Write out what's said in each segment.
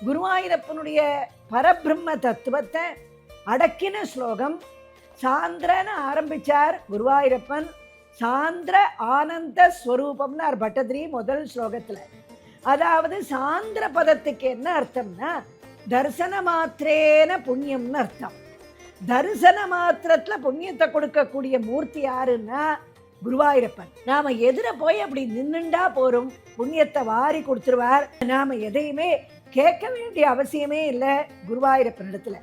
குருவாயூரப்பனுடைய பரபிரம்ம தத்துவத்தை அடக்கின ஸ்லோகம். சாந்திரன்னு ஆரம்பிச்சார் குருவாயூரப்பன். சாந்திர ஆனந்த ஸ்வரூபம்னார் பட்டதிரி முதல் ஸ்லோகத்துல. அதாவது சாந்திர பதத்துக்கு என்ன அர்த்தம்னா தரிசன மாத்திரேன புண்ணியம்னு அர்த்தம். தரிசன மாத்திரத்துல புண்ணியத்தை கொடுக்கக்கூடிய மூர்த்தி யாருன்னா குருவாயூரப்பன். நாம எதிர போய் அப்படி நின்னுண்டா போறோம், புண்ணியத்தை வாரி கொடுத்துருவார். நாம எதையுமே கேட்க வேண்டிய அவசியமே இல்லை குருவாயூரப்பன் இடத்துல.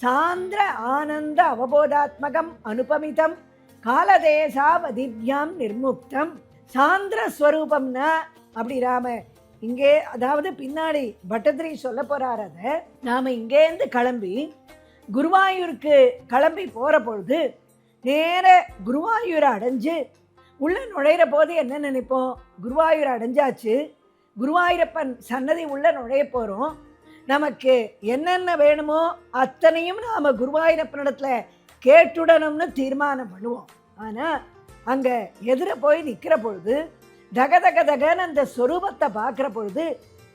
சாந்திர ஆனந்த அவபோதாத்மகம் அனுபமிதம் காலதேசாவதித்யாம் நிர்முக்தம். சாந்திர ஸ்வரூபம்னா அப்படி நாம இங்கே, அதாவது பின்னாடி பட்டதிரி சொல்ல போறார். அதை நாம இங்கேருந்து கிளம்பி குருவாயூருக்கு கிளம்பி போற பொழுது நேர குருவாயூரை அடைஞ்சு உள்ள நுழையிற போது என்ன நினைப்போம்? குருவாயூரை அடைஞ்சாச்சு, குருவாயூரப்பன் சன்னதி உள்ள நுழைய போகிறோம், நமக்கு என்னென்ன வேணுமோ அத்தனையும் நாம் குருவாயூரப்பனிடத்துல கேட்டுடணும்னு தீர்மானம் பண்ணுவோம். ஆனால் அங்கே எதிர போய் நிற்கிற பொழுது தகதகதகன்னு அந்த ஸ்வரூபத்தை பார்க்குற பொழுது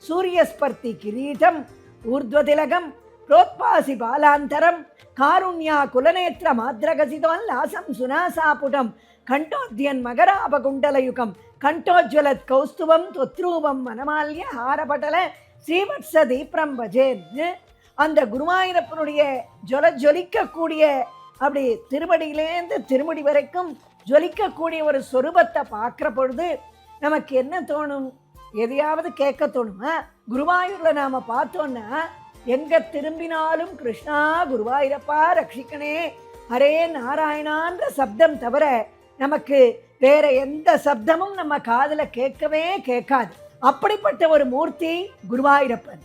சூரியஸ்பர்த்தி கிரீட்டம் ஊர்த்வதிலகம் புரோத்பாசி பாலாந்தரம் காருண்யா குலநேத்திர மாத்ரகசிதோன் லாசம் சுனாசாபுடம் கண்டோத்யன் மகராபகுண்டலயுகம் கண்டோஜ்வலத் கௌஸ்துவம் தொத்ரூபம் மனமால்ய ஹாரபட்டல ஸ்ரீவத்ஸ தீப்ரம் பஜேன்னு அந்த குருவாயூரப்பனுடைய ஜொலிக்கக்கூடிய அப்படி திருவடியிலேருந்து திருமுடி வரைக்கும் ஜொலிக்கக்கூடிய ஒரு சொரூபத்தை பார்க்குற பொழுது நமக்கு என்ன தோணும்? எதையாவது கேட்க தோணுமா? குருவாயூரில் நாம் பார்த்தோன்னா எங்கே திரும்பினாலும் கிருஷ்ணா குருவாயூரப்பா ரட்சிக்கணே ஹரே நாராயணான்ற சப்தம் தவிர நமக்கு வேற எந்த சப்தமும் நம்ம காதில் கேட்கவே கேட்காது. அப்படிப்பட்ட ஒரு மூர்த்தி குருவாயூரப்பன்.